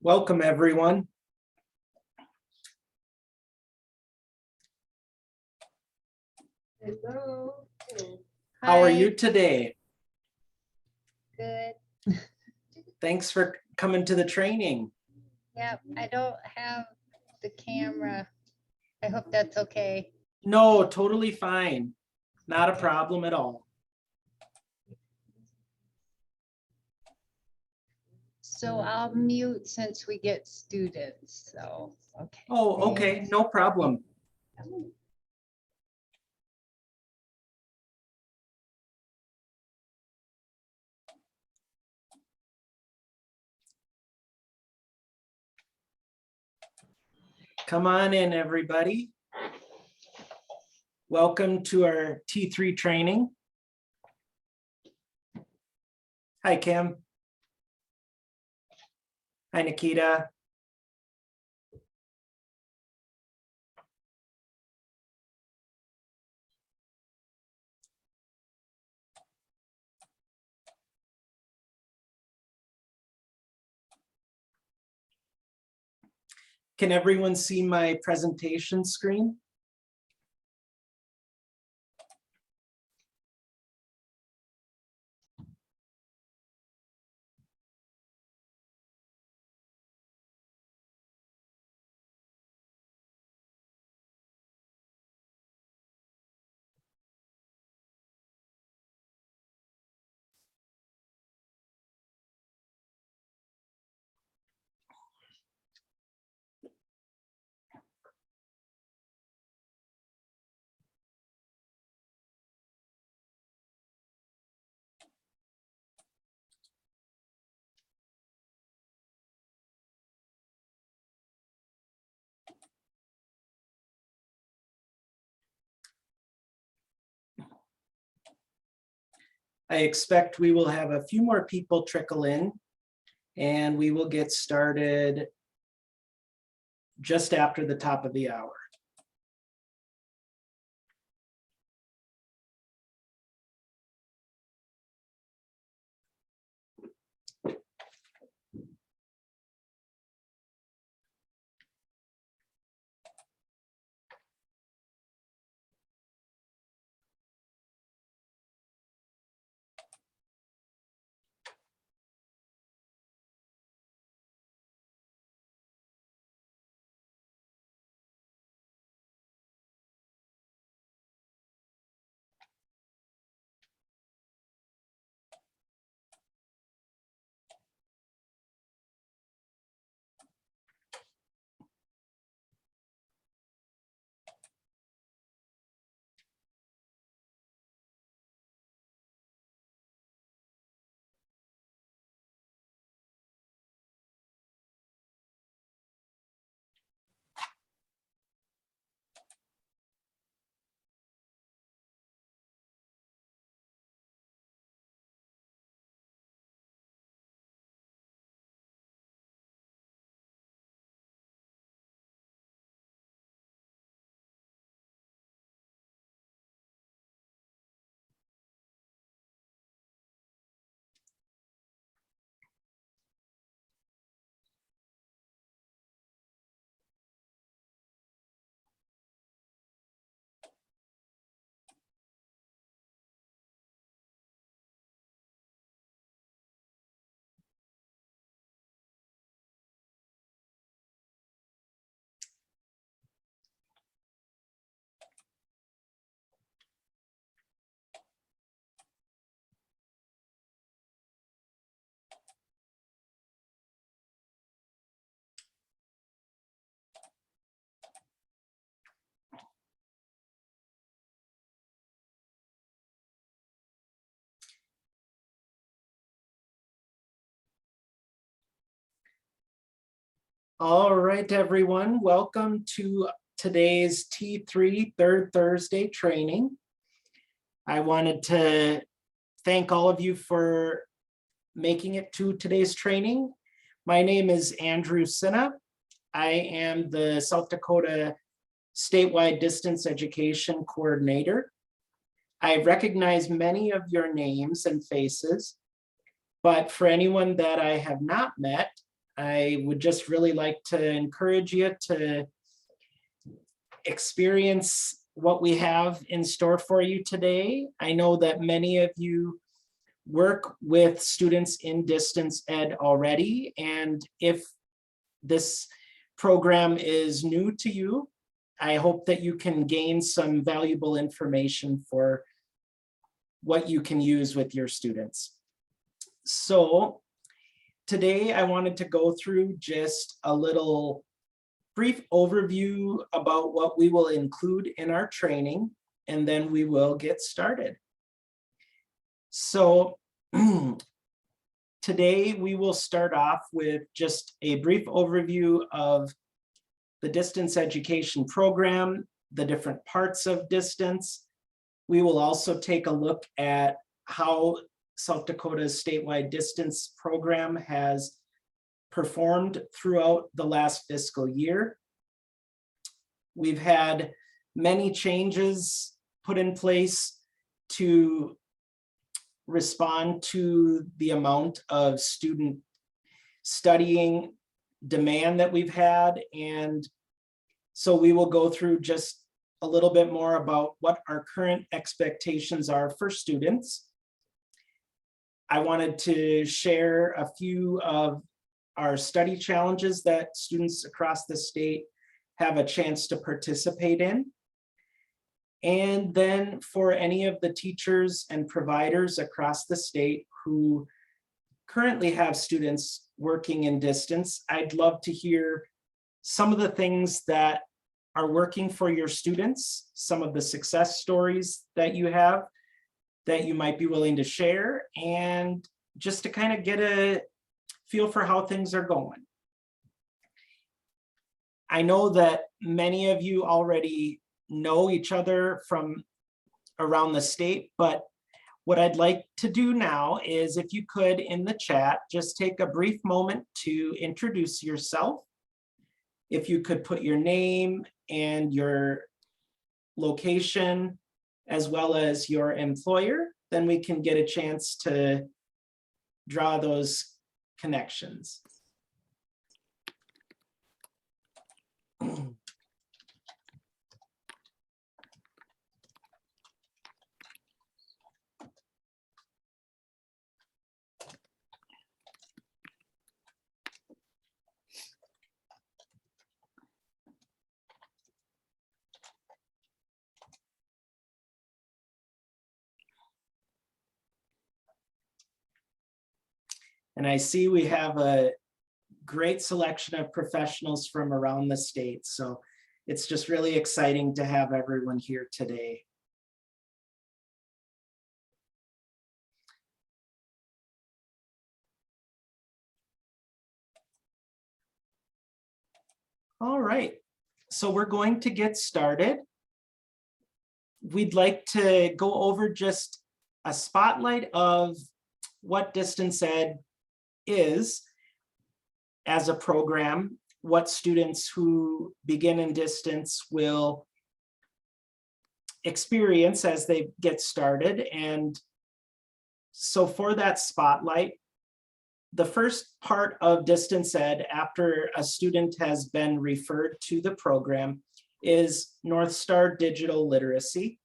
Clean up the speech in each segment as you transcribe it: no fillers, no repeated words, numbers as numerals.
Welcome, everyone. Hello. How are Hi. you today? Good. Thanks for coming to the training. Yep, I don't have the camera. I hope that's okay. No, totally fine. Not a problem at all. So I'll mute since we get students, so, okay. Oh, okay, no problem. Come on in, everybody. Welcome to our T3 training. Hi, Kim. Hi, Nikita. Can everyone see my presentation screen? I expect we will have a few more people trickle in, and we will get started just after the top of the hour. All right, everyone, welcome to today's T3 Third Thursday training. I wanted to thank all of you for making it to today's training. My name is Andrew Cina. I am the South Dakota Statewide Distance Education Coordinator. I recognize many of your names and faces, but for anyone that I have not met, I would just really like to encourage you to experience what we have in store for you today. I know that many of you work with students in distance ed already, and if this program is new to you, I hope that you can gain some valuable information for what you can use with your students. So today I wanted to go through just a little brief overview about what we will include in our training, and then we will get started. So today we will start off with just a brief overview of the distance education program, the different parts of distance. We will also take a look at how South Dakota's statewide distance program has performed throughout the last fiscal year. We've had many changes put in place to respond to the amount of student studying demand that we've had. And so we will go through just a little bit more about what our current expectations are for students. I wanted to share a few of our study challenges that students across the state have a chance to participate in. And then for any of the teachers and providers across the state who currently have students working in distance, I'd love to hear some of the things that are working for your students, some of the success stories that you have that you might be willing to share, and just to kind of get a feel for how things are going. I know that many of you already know each other from around the state, but what I'd like to do now is, if you could in the chat, just take a brief moment to introduce yourself. If you could put your name and your location, as well as your employer, then we can get a chance to draw those connections. And I see we have a great selection of professionals from around the state. So it's just really exciting to have everyone here today. All right, so we're going to get started. We'd like to go over just a spotlight of what distance ed is as a program, what students who begin in distance will experience as they get started. And so for that spotlight, the first part of distance ed after a student has been referred to the program is North Star Digital Literacy.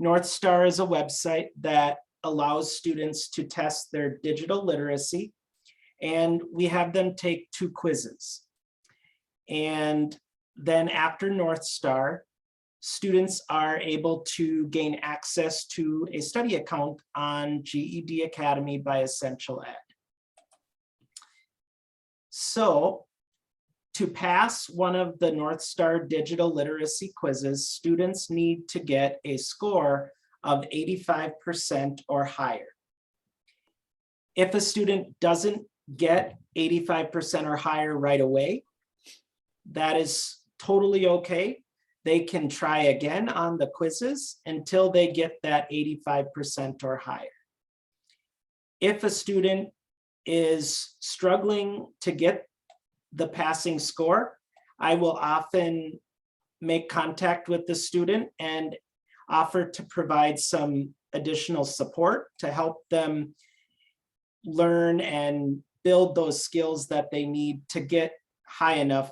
North Star is a website that allows students to test their digital literacy, and we have them take 2 quizzes. And then after North Star, students are able to gain access to a study account on GED Academy by Essential Ed. So to pass one of the North Star digital literacy quizzes, students need to get a score of 85% or higher. If a student doesn't get 85% or higher right away, that is totally okay. They can try again on the quizzes until they get that 85% or higher. If a student is struggling to get the passing score, I will often make contact with the student and offer to provide some additional support to help them learn and build those skills that they need to get high enough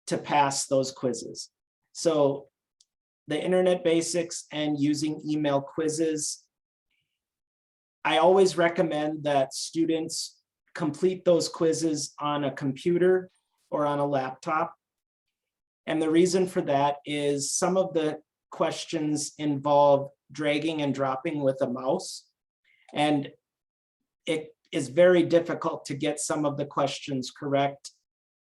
to pass those quizzes. So the internet basics and using email quizzes, I always recommend that students complete those quizzes on a computer or on a laptop. And the reason for that is some of the questions involve dragging and dropping with a mouse. And it is very difficult to get some of the questions correct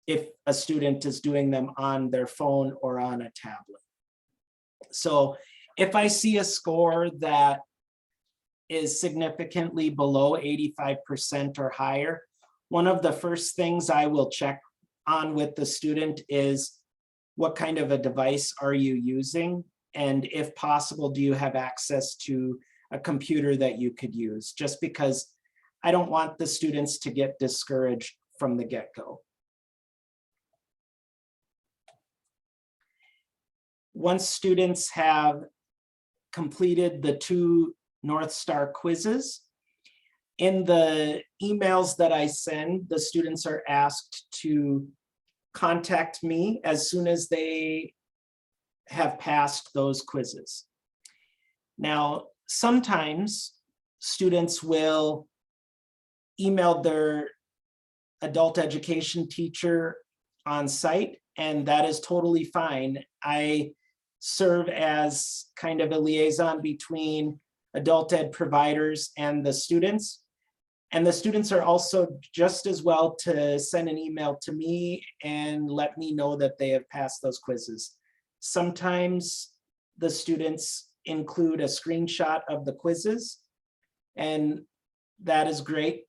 if a student is doing them on their phone or on a tablet. So if I see a score that is significantly below 85% or higher, one of the first things I will check on with the student is what kind of a device are you using? And if possible, do you have access to a computer that you could use? Just because I don't want the students to get discouraged from the get-go. Once students have completed the 2 North Star quizzes, in the emails that I send, the students are asked to contact me as soon as they have passed those quizzes. Now, sometimes students will email their adult education teacher on site, and that is totally fine. I serve as kind of a liaison between adult ed providers and the students. And the students are also just as well to send an email to me and let me know that they have passed those quizzes. Sometimes the students include a screenshot of the quizzes, and that is great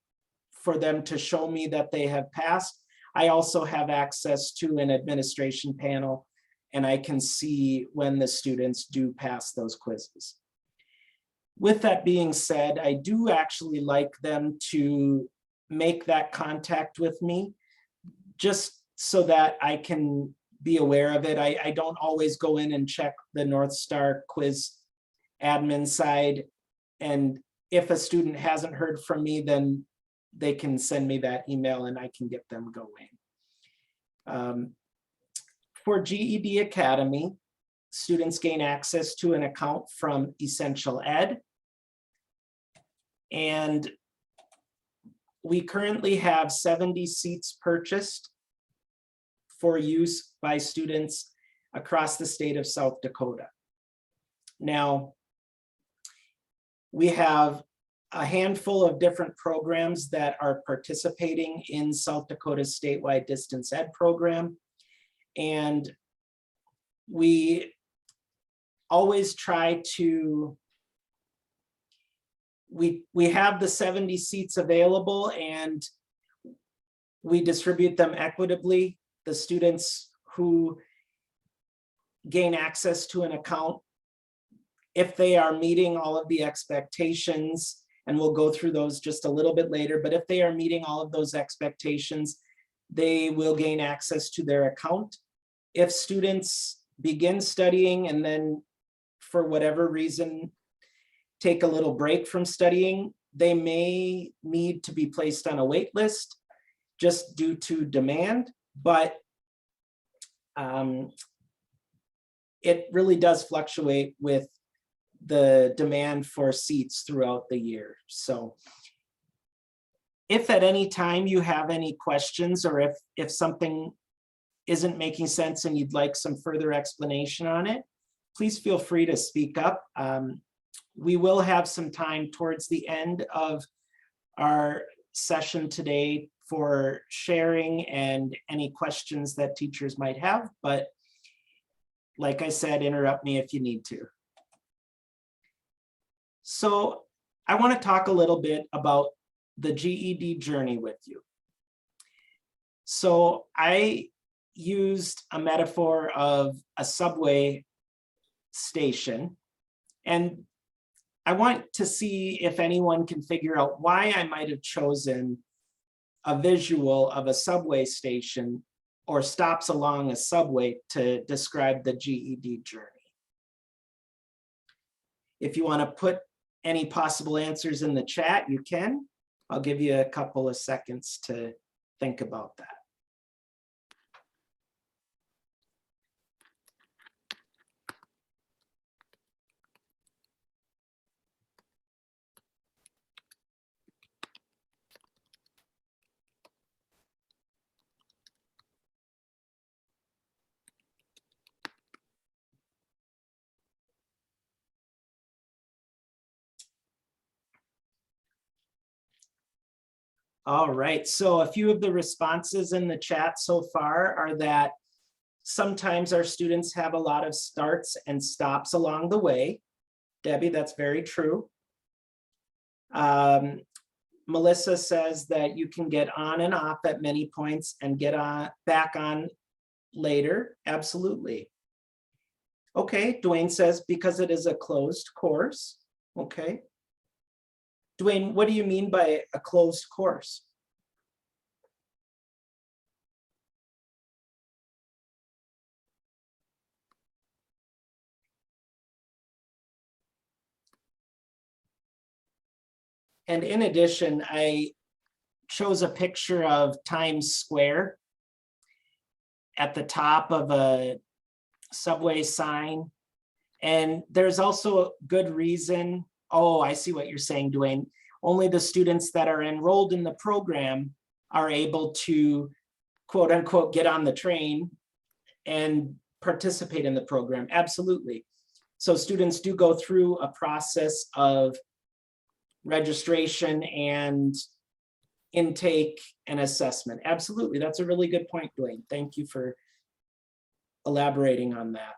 for them to show me that they have passed. I also have access to an administration panel, and I can see when the students do pass those quizzes. With that being said, I do actually like them to make that contact with me, just so that I can be aware of it. I don't always go in and check the North Star quiz admin side. And if a student hasn't heard from me, then they can send me that email and I can get them going. For GED Academy, students gain access to an account from Essential Ed. And we currently have 70 seats purchased for use by students across the state of South Dakota. Now, we have a handful of different programs that are participating in South Dakota's statewide distance ed program. And we always try to, we have the 70 seats available and we distribute them equitably. The students who gain access to an account, if they are meeting all of the expectations, and we'll go through those just a little bit later, but if they are meeting all of those expectations, they will gain access to their account. If students begin studying and then for whatever reason take a little break from studying, they may need to be placed on a wait list just due to demand, but it really does fluctuate with the demand for seats throughout the year. So if at any time you have any questions, or if something isn't making sense and you'd like some further explanation on it, please feel free to speak up. We will have some time towards the end of our session today for sharing and any questions that teachers might have, but like I said, interrupt me if you need to. So I want to talk a little bit about the GED journey with you. So I used a metaphor of a subway station, and I want to see if anyone can figure out why I might have chosen a visual of a subway station or stops along a subway to describe the GED journey. If you want to put any possible answers in the chat, you can. I'll give you a couple of seconds to think about that. All right, so a few of the responses in the chat so far are that sometimes our students have a lot of starts and stops along the way. Debbie, that's very true. Melissa says that you can get on and off at many points and get on back on later. Absolutely. Okay, Dwayne says because it is a closed course. Okay. Dwayne, what do you mean by a closed course? And in addition, I chose a picture of Times Square at the top of a subway sign. And there's also a good reason. Oh, I see what you're saying, Dwayne. Only the students that are enrolled in the program are able to, quote unquote, get on the train and participate in the program. Absolutely. So students do go through a process of registration and intake and assessment. Absolutely. That's a really good point, Dwayne. Thank you for elaborating on that.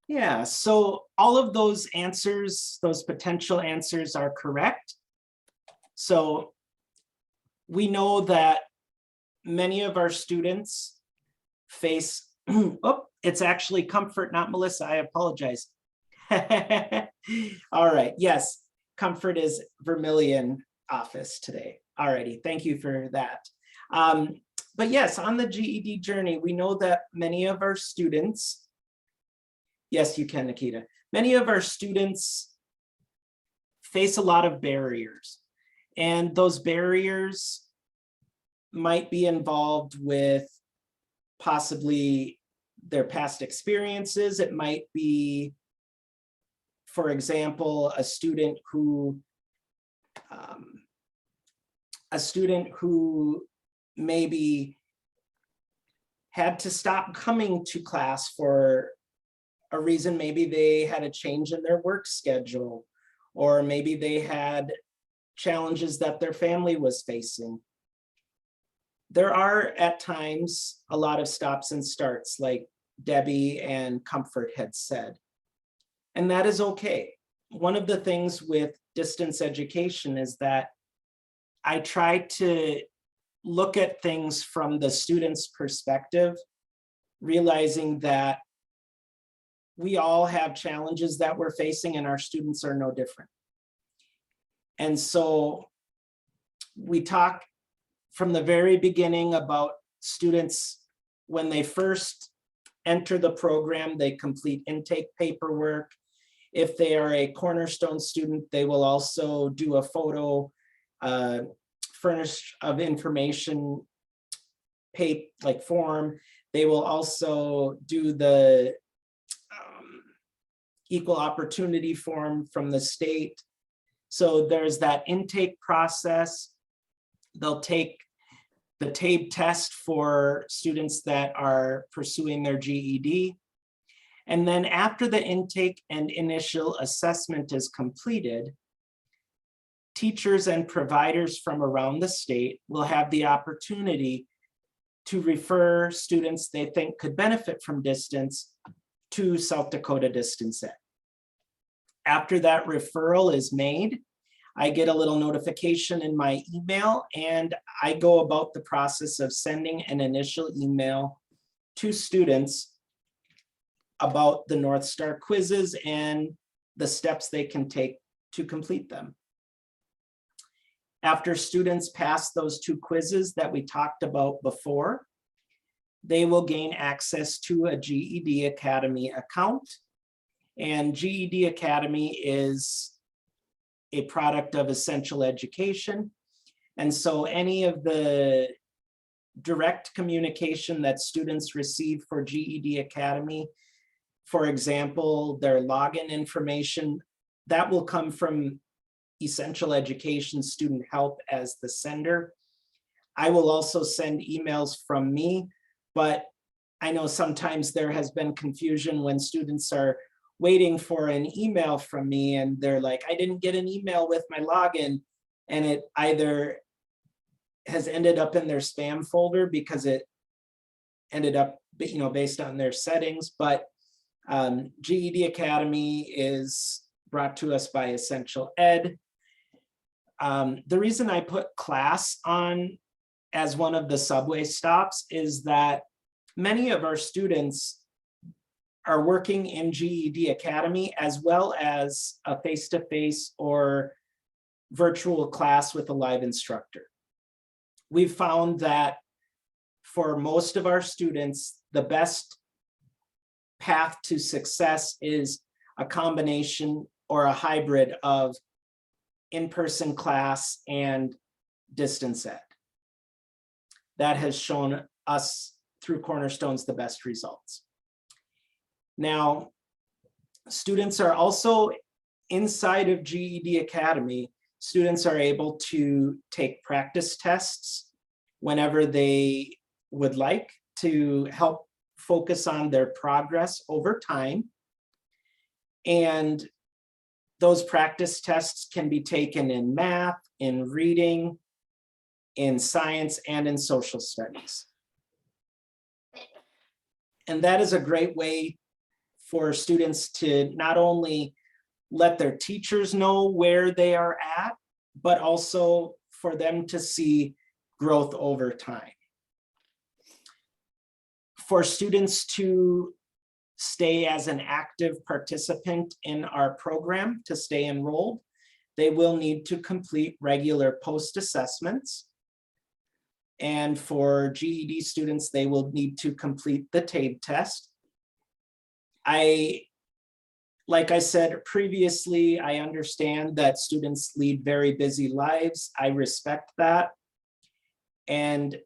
Yeah, so all of those answers, those potential answers are correct. So we know that many of our students face, oh, it's actually Comfort, not Melissa, I apologize. All right, yes, Comfort is Vermilion office today. All righty, thank you for that. But yes, on the GED journey, we know that many of our students, yes, you can, Nikita. Many of our students face a lot of barriers, and those barriers might be involved with possibly their past experiences. It might be, for example, a student who maybe had to stop coming to class for a reason. Maybe they had a change in their work schedule, or maybe they had challenges that their family was facing. There are at times a lot of stops and starts, like Debbie and Comfort had said, and that is okay. One of the things with distance education is that I try to look at things from the student's perspective, realizing that we all have challenges that we're facing and our students are no different. And so we talk from the very beginning about students when they first enter the program, they complete intake paperwork. If they are a Cornerstone student, they will also do a photo furnished of information like form. They will also do the equal opportunity form from the state. So there's that intake process. They'll take the TABE test for students that are pursuing their GED. And then after the intake and initial assessment is completed, teachers and providers from around the state will have the opportunity to refer students they think could benefit from distance to South Dakota Distance Ed. After that referral is made, I get a little notification in my email, and I go about the process of sending an initial email to students about the North Star quizzes and the steps they can take to complete them. After students pass those 2 quizzes that we talked about before, they will gain access to a GED Academy account. And GED Academy is a product of Essential Education. And so any of the direct communication that students receive for GED Academy, for example, their login information, that will come from Essential Education Student Help as the sender. I will also send emails from me, but I know sometimes there has been confusion when students are waiting for an email from me and they're like, I didn't get an email with my login, and it either has ended up in their spam folder because it ended up, based on their settings. But GED Academy is brought to us by Essential Ed. The reason I put class on as one of the subway stops is that many of our students are working in GED Academy as well as a face-to-face or virtual class with a live instructor. We've found that for most of our students, the best path to success is a combination or a hybrid of in-person class and distance ed. That has shown us through Cornerstones the best results. Now, students are also inside of GED Academy. Students are able to take practice tests whenever they would like to help focus on their progress over time. And those practice tests can be taken in math, in reading, in science, and in social studies. And that is a great way for students to not only let their teachers know where they are at, but also for them to see growth over time. For students to stay as an active participant in our program, to stay enrolled, they will need to complete regular post-assessments. And for GED students, they will need to complete the TABE test. Like I said previously, I understand that students lead very busy lives. I respect that. And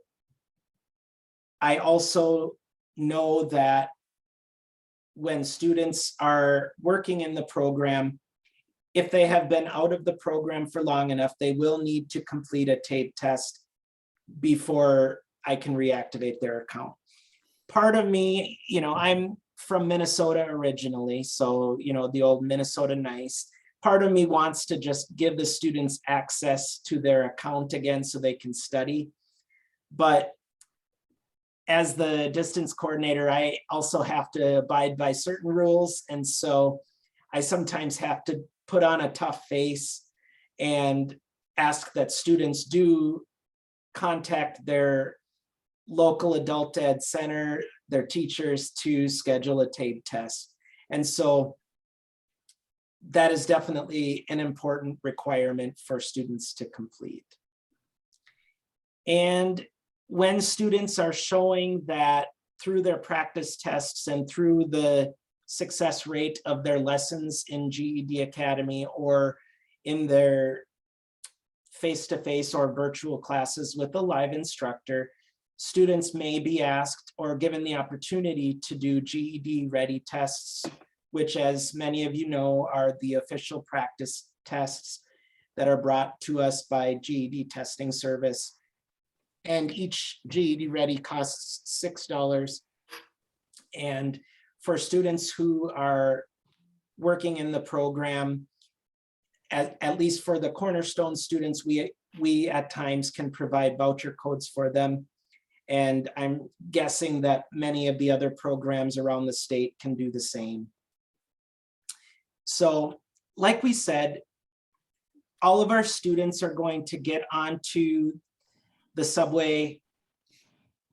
I also know that when students are working in the program, if they have been out of the program for long enough, they will need to complete a TABE test before I can reactivate their account. Part of me, I'm from Minnesota originally, so, the old Minnesota nice. Part of me wants to just give the students access to their account again so they can study. But as the distance coordinator, I also have to abide by certain rules. And so I sometimes have to put on a tough face and ask that students do contact their local adult ed center, their teachers, to schedule a TABE test. And so that is definitely an important requirement for students to complete. And when students are showing that through their practice tests and through the success rate of their lessons in GED Academy or in their face-to-face or virtual classes with a live instructor, students may be asked or given the opportunity to do GED ready tests, which, as many of you know, are the official practice tests that are brought to us by GED Testing Service. And each GED ready costs $6. And for students who are working in the program, at least for the Cornerstone students, we at times can provide voucher codes for them. And I'm guessing that many of the other programs around the state can do the same. So, like we said, all of our students are going to get onto the Subway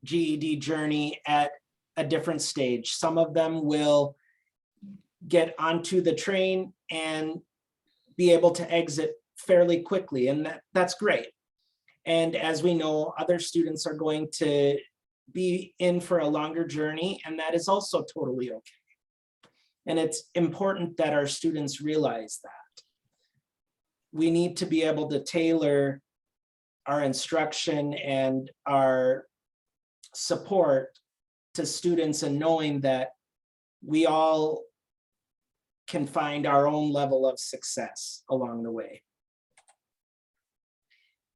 GED journey at a different stage. Some of them will get onto the train and be able to exit fairly quickly, and that's great. And as we know, other students are going to be in for a longer journey, and that is also totally okay. And it's important that our students realize that. we need to be able to tailor our instruction and our support to students, and knowing that we all can find our own level of success along the way.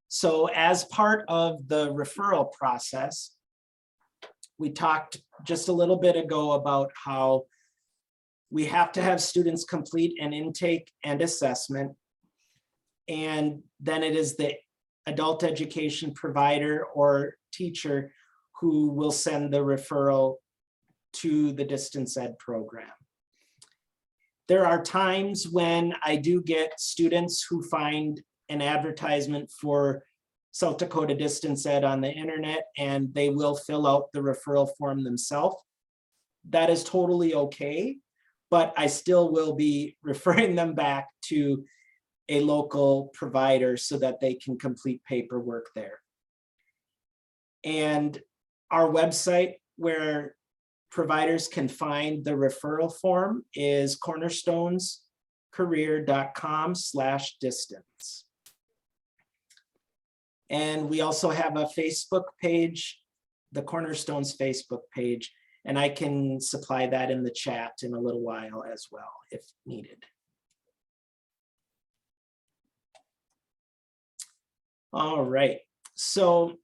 So as part of the referral process, we talked just a little bit ago about how we have to have students complete an intake and assessment. And then it is the adult education provider or teacher who will send the referral to the distance ed program. There are times when I do get students who find an advertisement for South Dakota Distance Ed on the internet, and they will fill out the referral form themselves. That is totally okay, but I still will be referring them back to a local provider so that they can complete paperwork there. And our website where providers can find the referral form is cornerstonescareer.com/distance. And we also have a Facebook page, the Cornerstones Facebook page, and I can supply that in the chat in a little while as well, if needed. All right, so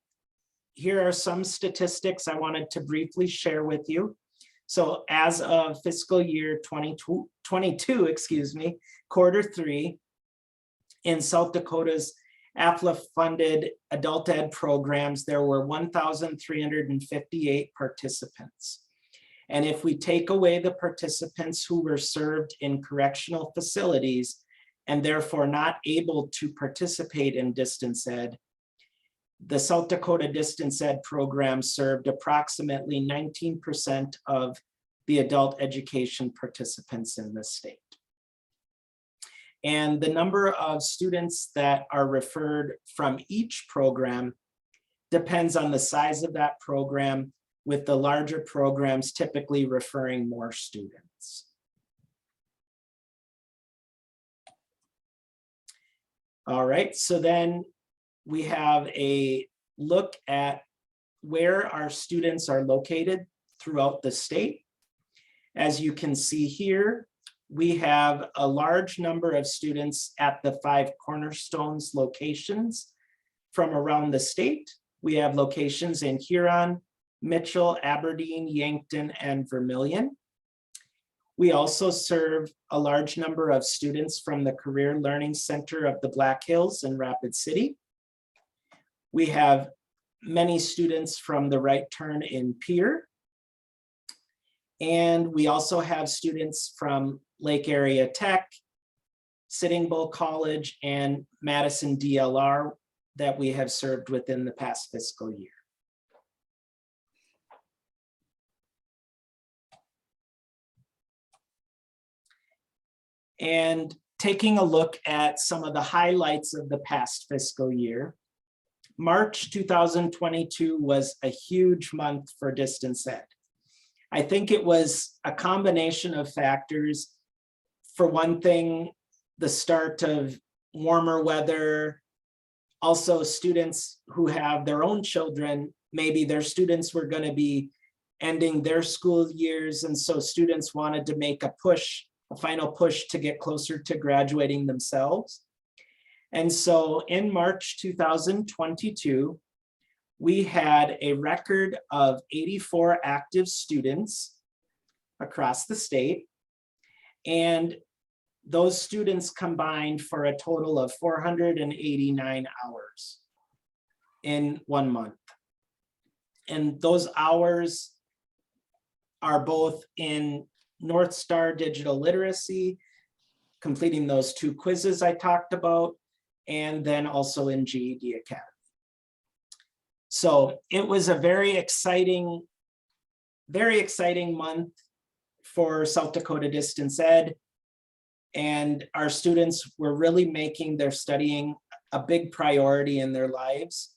here are some statistics I wanted to briefly share with you. So as of fiscal year 2022, excuse me, Q3, in South Dakota's AFLA-funded adult ed programs, there were 1,358 participants. And if we take away the participants who were served in correctional facilities and therefore not able to participate in distance ed, the South Dakota Distance Ed program served approximately 19% of the adult education participants in the state. And the number of students that are referred from each program depends on the size of that program, with the larger programs typically referring more students. All right, so then we have a look at where our students are located throughout the state. As you can see here, we have a large number of students at the 5 Cornerstones locations from around the state. We have locations in Huron, Mitchell, Aberdeen, Yankton, and Vermilion. We also serve a large number of students from the Career Learning Center of the Black Hills in Rapid City. We have many students from the Right Turn in Pierre. And we also have students from Lake Area Tech, Sitting Bull College, and Madison DLR that we have served within the past fiscal year. And taking a look at some of the highlights of the past fiscal year, March 2022 was a huge month for distance ed. I think it was a combination of factors. For one thing, the start of warmer weather, also students who have their own children, maybe their students were going to be ending their school years, and so students wanted to make a push, a final push to get closer to graduating themselves. And so in March 2022, we had a record of 84 active students across the state, and those students combined for a total of 489 hours in 1 month. And those hours are both in North Star Digital Literacy, completing those 2 quizzes I talked about, and then also in GED Academy. So it was a very exciting month for South Dakota Distance Ed. And our students were really making their studying a big priority in their lives.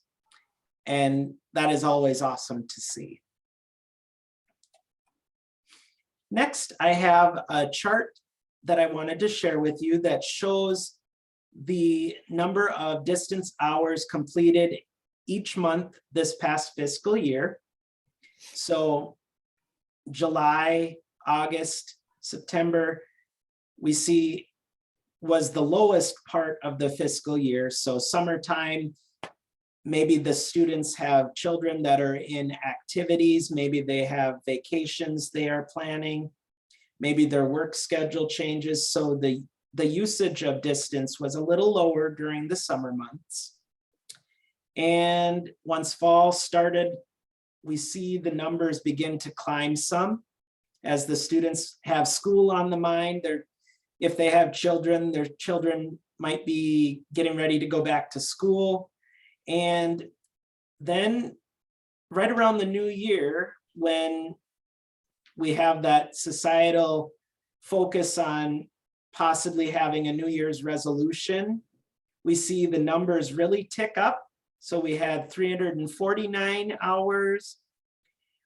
And that is always awesome to see. Next, I have a chart that I wanted to share with you that shows the number of distance hours completed each month this past fiscal year. So July, August, September, we see was the lowest part of the fiscal year. So summertime, maybe the students have children that are in activities, maybe they have vacations they are planning, maybe their work schedule changes. So the usage of distance was a little lower during the summer months. And once fall started, we see the numbers begin to climb some as the students have school on the mind. If they have children, their children might be getting ready to go back to school. And then right around the new year, when we have that societal focus on possibly having a New Year's resolution, we see the numbers really tick up. So we had 349 hours,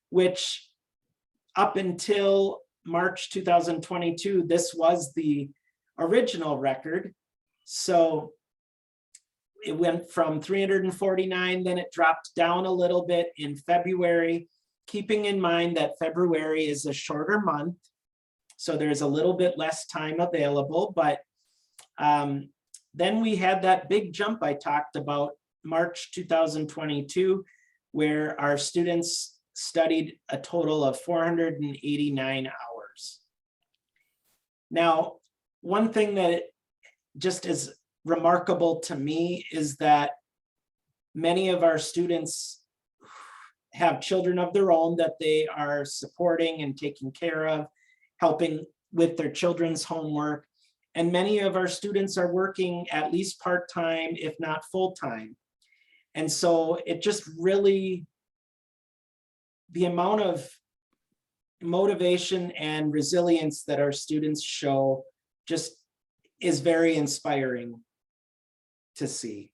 which up until March 2022, this was the original record. So it went from 349, then it dropped down a little bit in February, keeping in mind that February is a shorter month. So there's a little bit less time available, but then we had that big jump I talked about, March 2022, where our students studied a total of 489 hours. Now, one thing that just is remarkable to me is that many of our students have children of their own that they are supporting and taking care of, helping with their children's homework. And many of our students are working at least part-time, if not full-time. And so it just really, the amount of motivation and resilience that our students show just is very inspiring to see.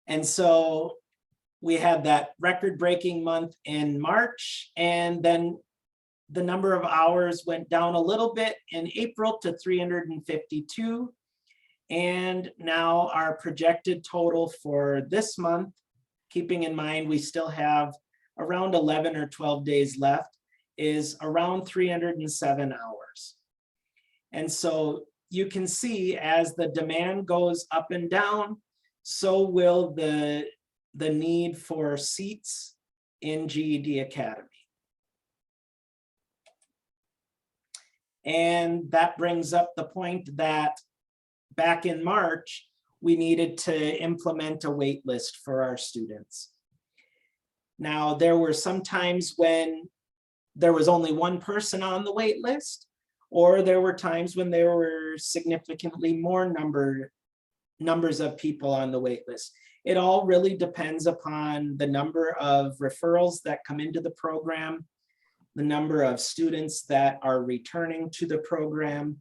And so we had that record-breaking month in March, and then the number of hours went down a little bit in April to 352. And now our projected total for this month, keeping in mind we still have around 11 or 12 days left, is around 307 hours. And so you can see as the demand goes up and down, so will the need for seats in GED Academy. And that brings up the point that back in March, we needed to implement a wait list for our students. Now, there were some times when there was only one person on the wait list, or there were times when there were significantly more numbers of people on the wait list. It all really depends upon the number of referrals that come into the program, the number of students that are returning to the program.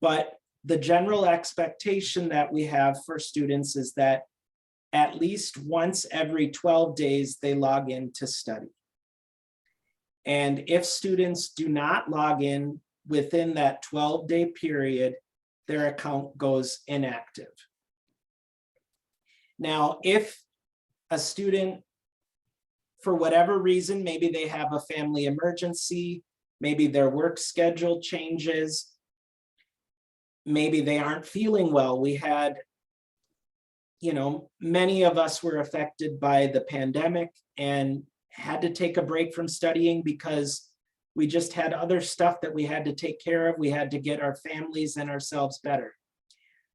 But the general expectation that we have for students is that at least once every 12 days, they log in to study. And if students do not log in within that 12-day period, their account goes inactive. Now, if a student, for whatever reason, maybe they have a family emergency, maybe their work schedule changes, maybe they aren't feeling well. We had, many of us were affected by the pandemic and had to take a break from studying because we just had other stuff that we had to take care of. We had to get our families and ourselves better.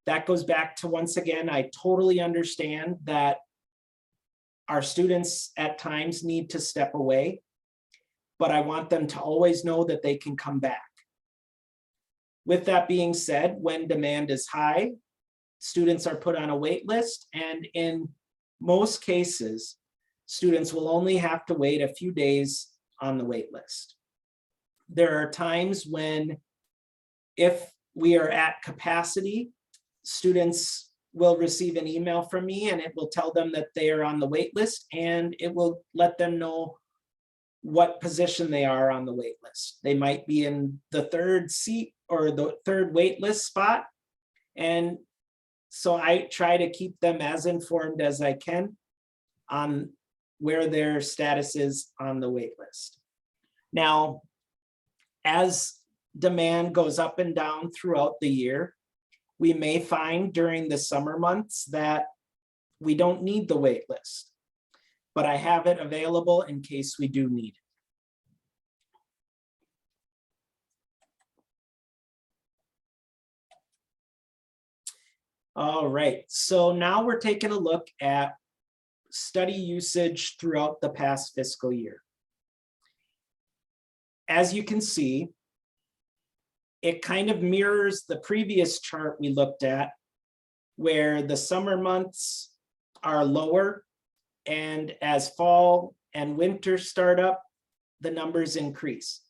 That goes back to, once again, I totally understand that our students at times need to step away, but I want them to always know that they can come back. With that being said, when demand is high, students are put on a wait list, and in most cases, students will only have to wait a few days on the wait list. There are times when, if we are at capacity, students will receive an email from me and it will tell them that they are on the wait list, and it will let them know what position they are on the wait list. They might be in the third seat or the third wait list spot, And so I try to keep them as informed as I can on where their status is on the wait list. Now, as demand goes up and down throughout the year, we may find during the summer months that we don't need the wait list, but I have it available in case we do need it. All right, so now we're taking a look at study usage throughout the past fiscal year. As you can see, it kind of mirrors the previous chart we looked at, where the summer months are lower, and as fall and winter start up, the numbers increase.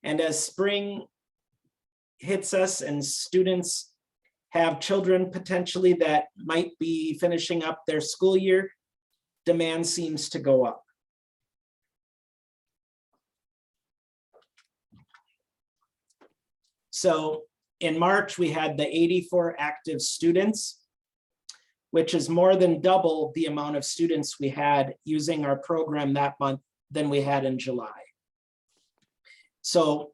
And as spring hits us and students have children potentially that might be finishing up their school year, demand seems to go up. So in March, we had the 84 active students, which is more than double the amount of students we had using our program that month than we had in July. So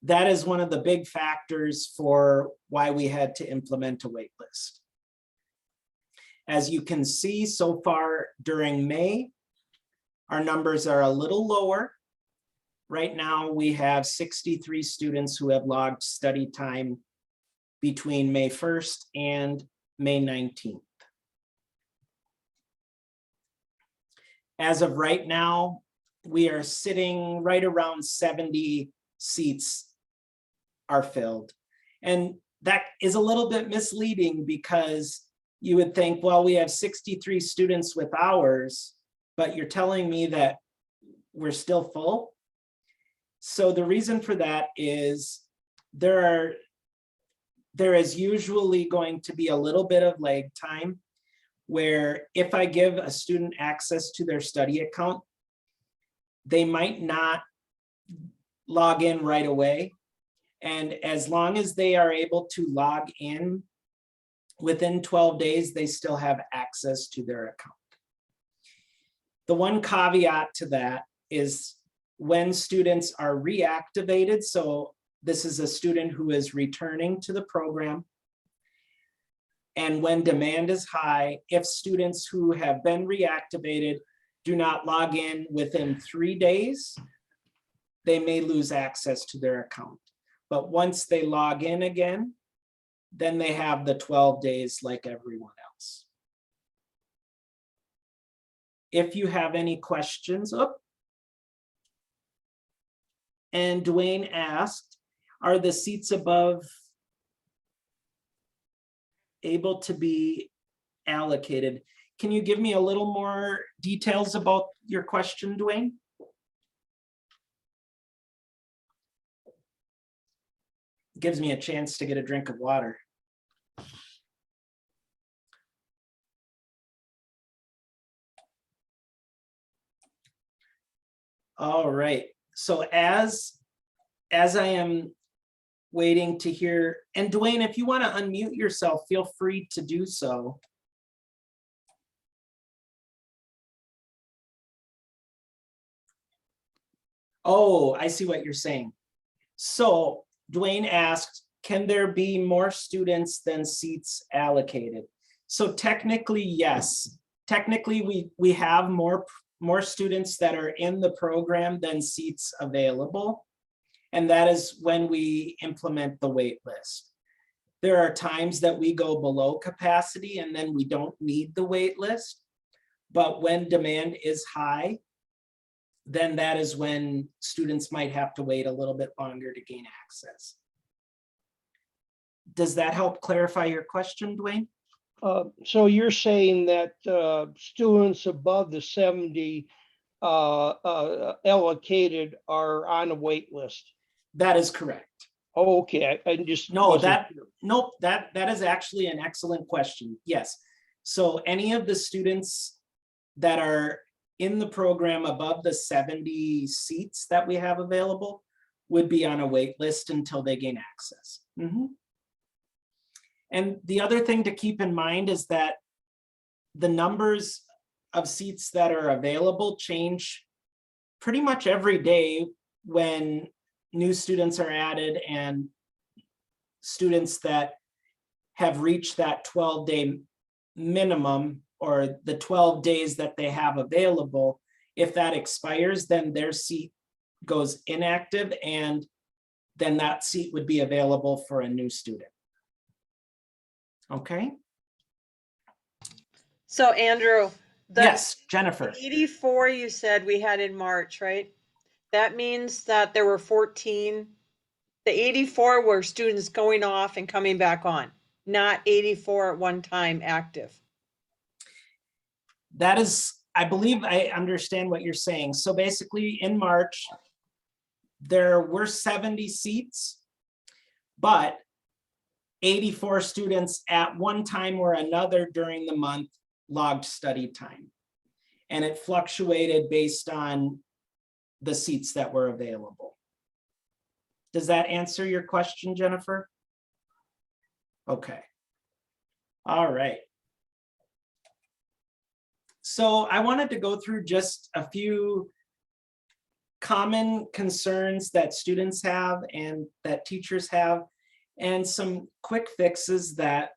that is one of the big factors for why we had to implement a wait list. As you can see so far during May, our numbers are a little lower. Right now, we have 63 students who have logged study time between May 1st and May 19th. As of right now, we are sitting right around 70 seats are filled. And that is a little bit misleading because you would think, well, we have 63 students with hours, but you're telling me that we're still full. So the reason for that is there is usually going to be a little bit of lag time where if I give a student access to their study account, they might not log in right away. And as long as they are able to log in within 12 days, they still have access to their account. The one caveat to that is when students are reactivated, so this is a student who is returning to the program, and when demand is high, if students who have been reactivated do not log in within 3 days, they may lose access to their account. But once they log in again, then they have the 12 days like everyone else. If you have any questions, and Dwayne asked, are the seats above able to be allocated? Can you give me a little more details about your question, Dwayne? Gives me a chance to get a drink of water. All right, so as I am waiting to hear, and Dwayne, if you want to unmute yourself, feel free to do so. Oh, I see what you're saying. So Dwayne asked, can there be more students than seats allocated? So technically, yes. Technically, we have more students that are in the program than seats available. And that is when we implement the wait list. There are times that we go below capacity and then we don't need the wait list. But when demand is high, then that is when students might have to wait a little bit longer to gain access. Does that help clarify your question, Dwayne? So you're saying that students above the 70 allocated are on a wait list? That is correct. Oh, okay. I just nope. That is actually an excellent question. Yes. So any of the students that are in the program above the 70 seats that we have available would be on a wait list until they gain access. And the other thing to keep in mind is that the numbers of seats that are available change pretty much every day when new students are added and students that have reached that 12-day minimum, or the 12 days that they have available. If that expires, then their seat goes inactive, and then that seat would be available for a new student. Okay? So Andrew, the Yes, Jennifer. 84 you said we had in March, right? That means that there were 14. The 84 were students going off and coming back on, not 84 at one time active. That is, I believe I understand what you're saying. So basically in March, there were 70 seats, but 84 students at one time or another during the month logged study time. And it fluctuated based on the seats that were available. Does that answer your question, Jennifer? Okay. All right. So I wanted to go through just a few common concerns that students have and that teachers have, and some quick fixes that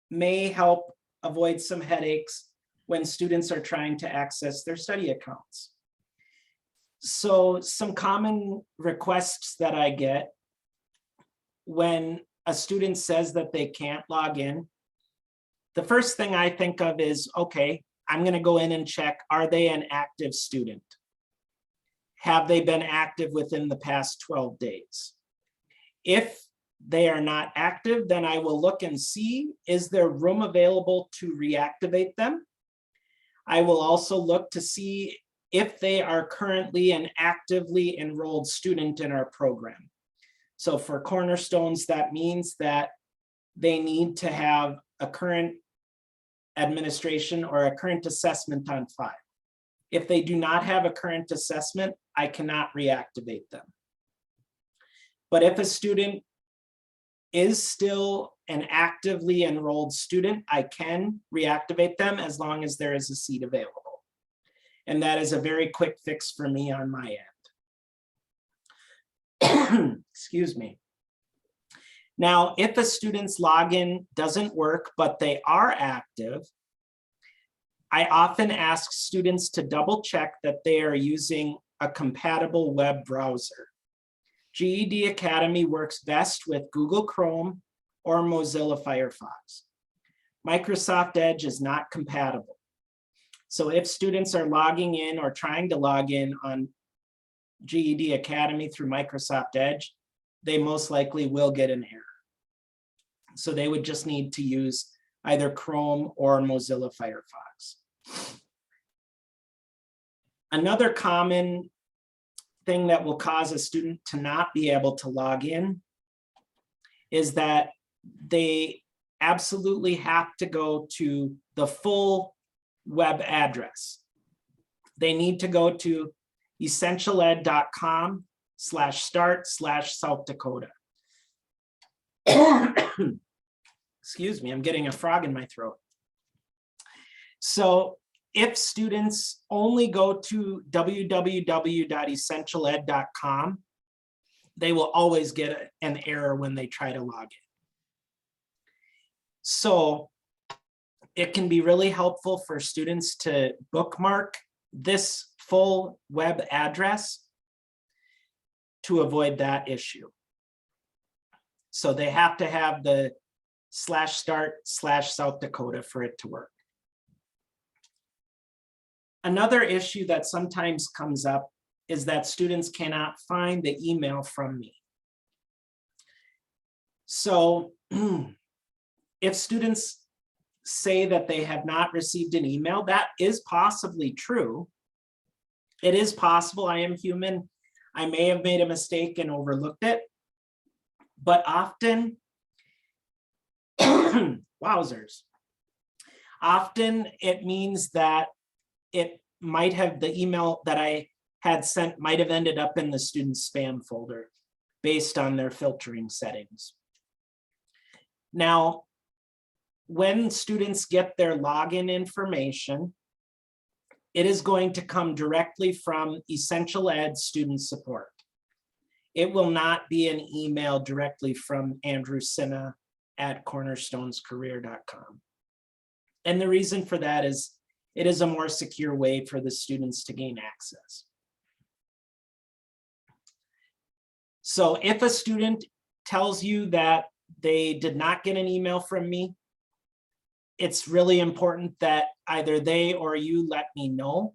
may help avoid some headaches when students are trying to access their study accounts. So some common requests that I get when a student says that they can't log in, the first thing I think of is, okay, I'm going to go in and check, are they an active student? Have they been active within the past 12 days? If they are not active, then I will look and see, is there room available to reactivate them? I will also look to see if they are currently an actively enrolled student in our program. So for Cornerstones, that means that they need to have a current administration or a current assessment on file. If they do not have a current assessment, I cannot reactivate them. But if a student is still an actively enrolled student, I can reactivate them as long as there is a seat available. And that is a very quick fix for me on my end. Excuse me. Now, if a student's login doesn't work, but they are active, I often ask students to double check that they are using a compatible web browser. GED Academy works best with Google Chrome or Mozilla Firefox. Microsoft Edge is not compatible. So if students are logging in or trying to log in on GED Academy through Microsoft Edge, they most likely will get an error. So they would just need to use either Chrome or Mozilla Firefox. Another common thing that will cause a student to not be able to log in is that they absolutely have to go to the full web address. They need to go to essentialed.com/start/South Dakota. Excuse me, I'm getting a frog in my throat. So if students only go to www.essentialed.com, they will always get an error when they try to log in. So it can be really helpful for students to bookmark this full web address to avoid that issue. So they have to have the /start/South Dakota for it to work. Another issue that sometimes comes up is that students cannot find the email from me. So if students say that they have not received an email, that is possibly true. It is possible. I am human. I may have made a mistake and overlooked it. But often, wowzers. Often it means that it might have, the email that I had sent might have ended up in the student's spam folder based on their filtering settings. Now, when students get their login information, it is going to come directly from Essential Ed Student Support. It will not be an email directly from Andrew Cina at cornerstonescareer.com. And the reason for that is it is a more secure way for the students to gain access. So if a student tells you that they did not get an email from me, it's really important that either they or you let me know,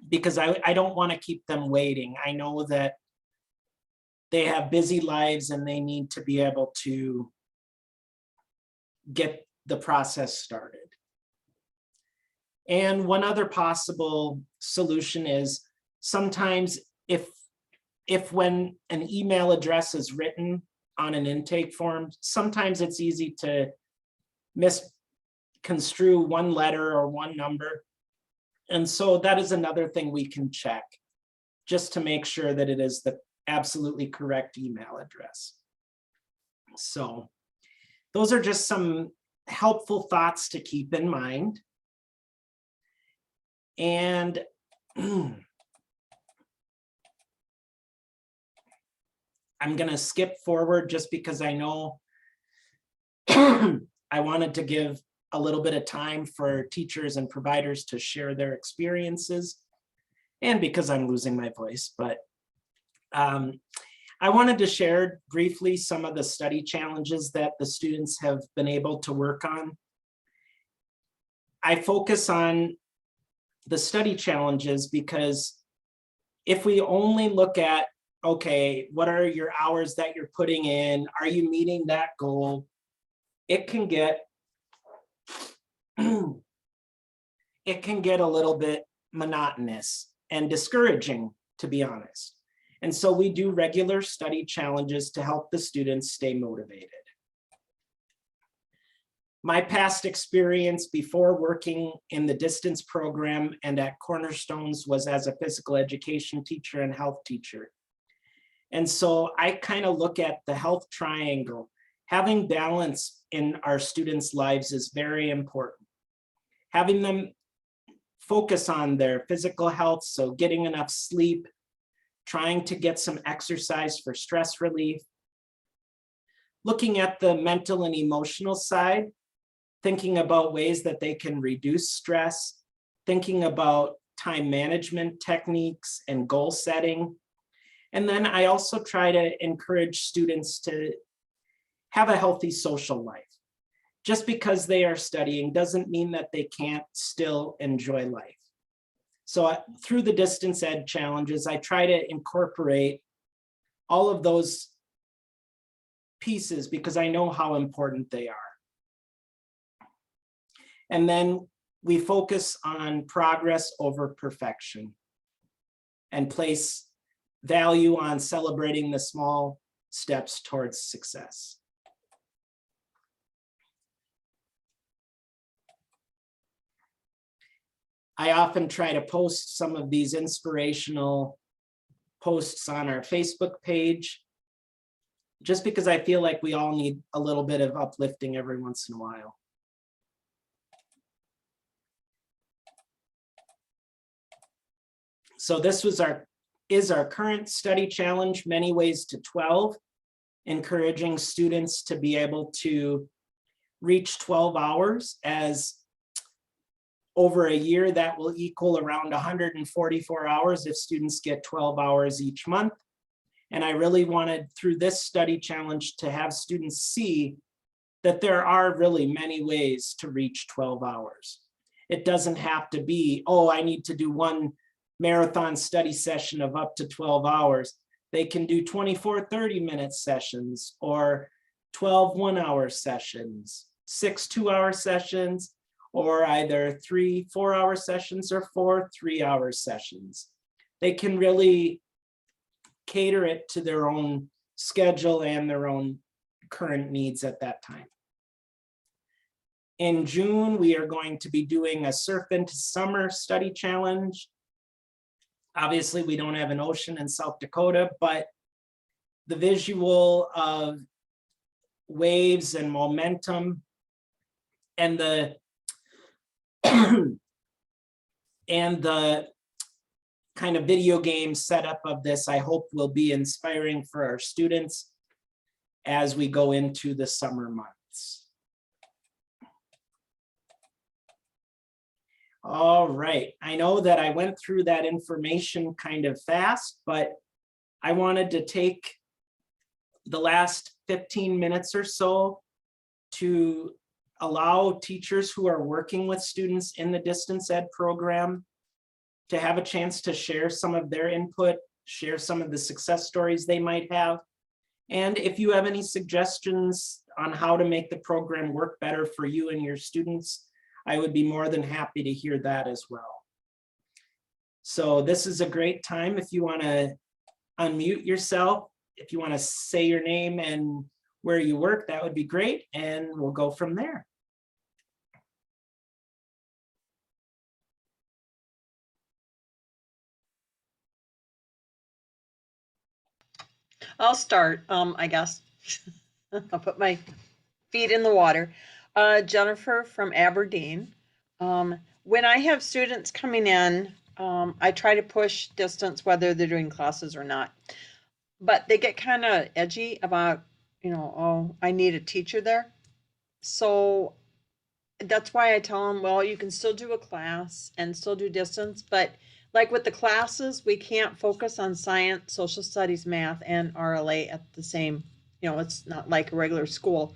because I don't want to keep them waiting. I know that they have busy lives and they need to be able to get the process started. And one other possible solution is sometimes if when an email address is written on an intake form, sometimes it's easy to misconstrue one letter or one number. And so that is another thing we can check just to make sure that it is the absolutely correct email address. So those are just some helpful thoughts to keep in mind. And I'm going to skip forward just because I know I wanted to give a little bit of time for teachers and providers to share their experiences, and because I'm losing my voice, but I wanted to share briefly some of the study challenges that the students have been able to work on. I focus on the study challenges because if we only look at, okay, what are your hours that you're putting in? Are you meeting that goal? It can get a little bit monotonous and discouraging, to be honest. And so we do regular study challenges to help the students stay motivated. My past experience before working in the distance program and at Cornerstones was as a physical education teacher and health teacher. And so I kind of look at the health triangle. Having balance in our students' lives is very important. Having them focus on their physical health, so getting enough sleep, trying to get some exercise for stress relief, looking at the mental and emotional side, thinking about ways that they can reduce stress, thinking about time management techniques and goal setting. And then I also try to encourage students to have a healthy social life. Just because they are studying doesn't mean that they can't still enjoy life. So through the distance ed challenges, I try to incorporate all of those pieces because I know how important they are. And then we focus on progress over perfection and place value on celebrating the small steps towards success. I often try to post some of these inspirational posts on our Facebook page, just because I feel like we all need a little bit of uplifting every once in a while. So this is our current study challenge, Many Ways to 12, encouraging students to be able to reach 12 hours. As over a year, that will equal around 144 hours if students get 12 hours each month. And I really wanted, through this study challenge, to have students see that there are really many ways to reach 12 hours. It doesn't have to be, oh, I need to do one marathon study session of up to 12 hours. They can do 24 30-minute sessions, or 12 one-hour sessions, 6 2-hour sessions, or either 3 4-hour sessions or 4 3-hour sessions. They can really cater it to their own schedule and their own current needs at that time. In June, we are going to be doing a Surf into Summer study challenge. Obviously, we don't have an ocean in South Dakota, but the visual of waves and momentum and the and the kind of video game setup of this, I hope will be inspiring for our students as we go into the summer months. All right, I know that I went through that information kind of fast, but I wanted to take the last 15 minutes or so to allow teachers who are working with students in the distance ed program to have a chance to share some of their input, share some of the success stories they might have. And if you have any suggestions on how to make the program work better for you and your students, I would be more than happy to hear that as well. So this is a great time if you want to unmute yourself, if you want to say your name and where you work, that would be great, and we'll go from there. I'll start, I guess. I'll put my feet in the water. Jennifer from Aberdeen. When I have students coming in, I try to push distance whether they're doing classes or not. But they get kind of edgy about, oh, I need a teacher there. So that's why I tell them, well, you can still do a class and still do distance, but like with the classes, we can't focus on science, social studies, math, and RLA at the same, it's not like a regular school.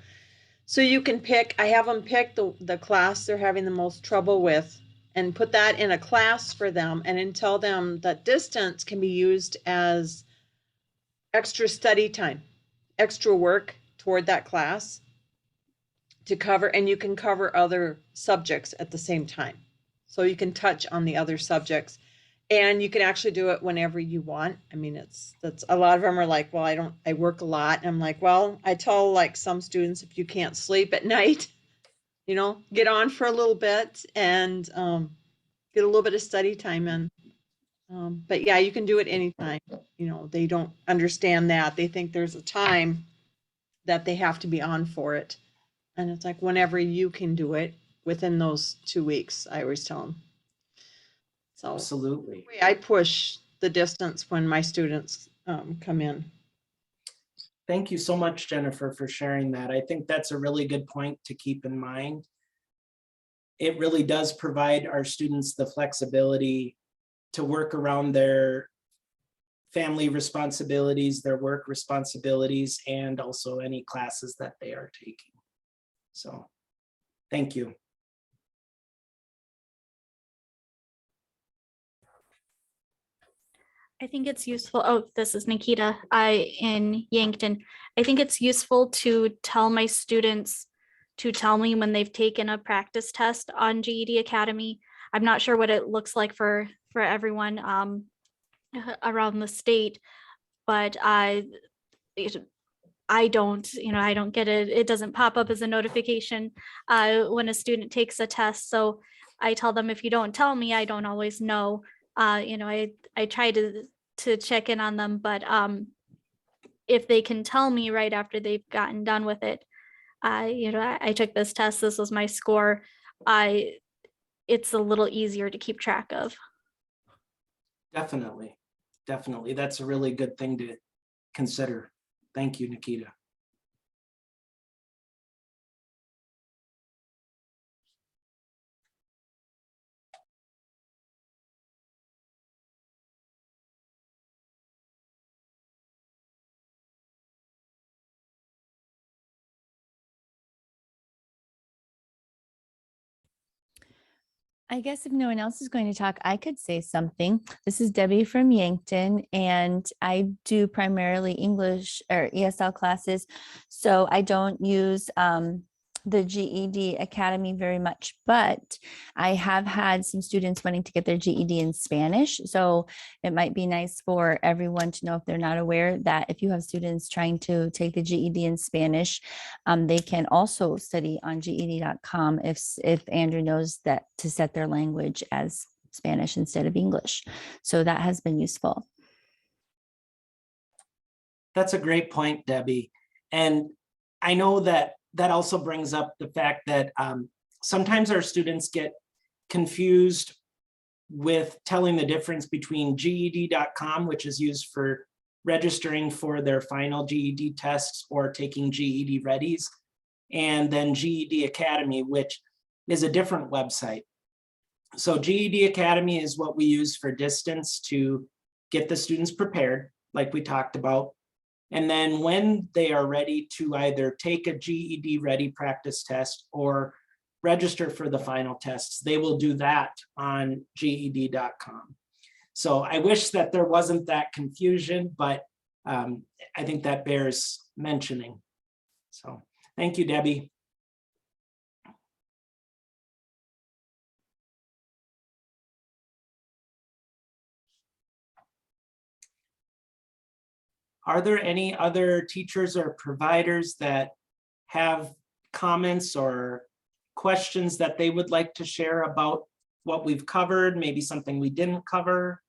So you can pick, I have them pick the class they're having the most trouble with and put that in a class for them, and then tell them that distance can be used as extra study time, extra work toward that class to cover, and you can cover other subjects at the same time. So you can touch on the other subjects, and you can actually do it whenever you want. I mean, that's a lot of them are like, well, I work a lot. And I'm like, well, I tell like some students, if you can't sleep at night, get on for a little bit and get a little bit of study time in. But yeah, you can do it anytime. They don't understand that. They think there's a time that they have to be on for it. And it's like, whenever you can do it within those 2 weeks, I always tell them. So Absolutely. I push the distance when my students come in. Thank you so much, Jennifer, for sharing that. I think that's a really good point to keep in mind. It really does provide our students the flexibility to work around their family responsibilities, their work responsibilities, and also any classes that they are taking. So, thank you. I think it's useful. Oh, this is Nikita. In Yankton. I think it's useful to tell my students to tell me when they've taken a practice test on GED Academy. I'm not sure what it looks like for everyone around the state, but I don't, I don't get it. It doesn't pop up as a notification when a student takes a test. So I tell them, if you don't tell me, I don't always know. I try to check in on them, but if they can tell me right after they've gotten done with it, I took this test, this was my score. It's a little easier to keep track of. Definitely. Definitely. That's a really good thing to consider. Thank you, Nikita. I guess if no one else is going to talk, I could say something. This is Debbie from Yankton, and I do primarily English or ESL classes. So I don't use the GED Academy very much, but I have had some students wanting to get their GED in Spanish. So it might be nice for everyone to know, if they're not aware, that if you have students trying to take the GED in Spanish, they can also study on GED.com if Andrew knows that to set their language as Spanish instead of English. So that has been useful. That's a great point, Debbie. And I know that that also brings up the fact that sometimes our students get confused with telling the difference between GED.com, which is used for registering for their final GED tests or taking GED readies, and then GED Academy, which is a different website. So GED Academy is what we use for distance to get the students prepared, like we talked about. And then when they are ready to either take a GED ready practice test or register for the final tests, they will do that on GED.com. So I wish that there wasn't that confusion, but I think that bears mentioning. So thank you, Debbie. Are there any other teachers or providers that have comments or questions that they would like to share about what we've covered, maybe something we didn't cover?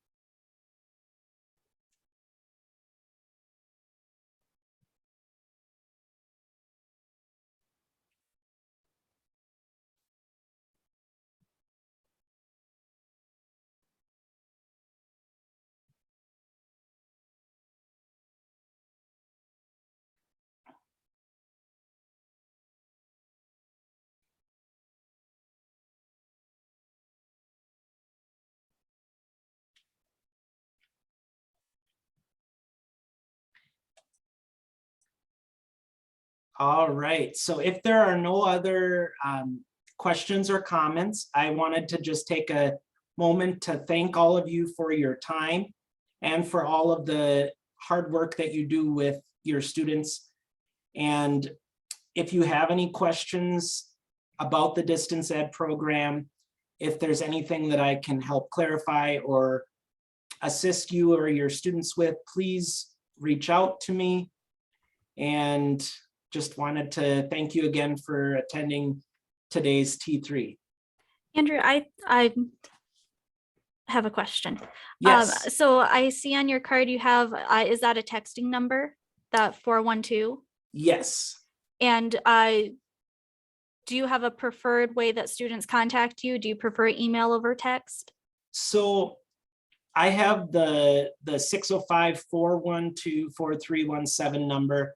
All right, so if there are no other questions or comments, I wanted to just take a moment to thank all of you for your time and for all of the hard work that you do with your students. And if you have any questions about the distance ed program, if there's anything that I can help clarify or assist you or your students with, please reach out to me. And just wanted to thank you again for attending today's T3. Andrew, I have a question. Yes, So I see on your card you have, is that a texting number, that 412? yes. And do you have a preferred way that students contact you? Do you prefer email over text? So I have the 605-412-4317 number.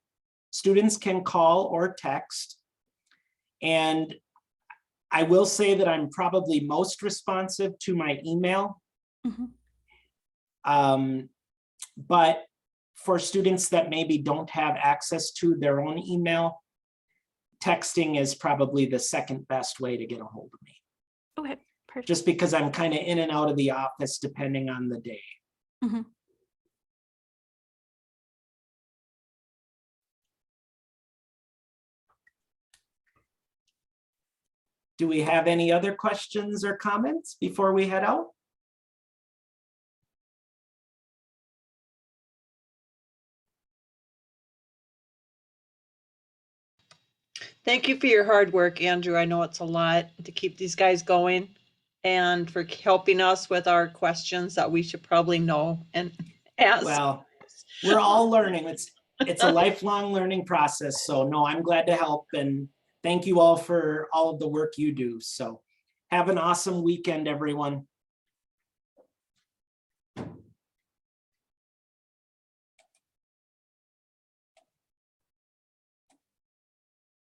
Students can call or text. And I will say that I'm probably most responsive to my email. But for students that maybe don't have access to their own email, texting is probably the second best way to get a hold of me. Okay, perfect. Just because I'm kind of in and out of the office depending on the day. Do we have any other questions or comments before we head out? Thank you for your hard work, Andrew. I know it's a lot to keep these guys going and for helping us with our questions that we should probably know and ask. Well, we're all learning. It's a lifelong learning process. So no, I'm glad to help, and thank you all for all of the work you do. So have an awesome weekend, everyone.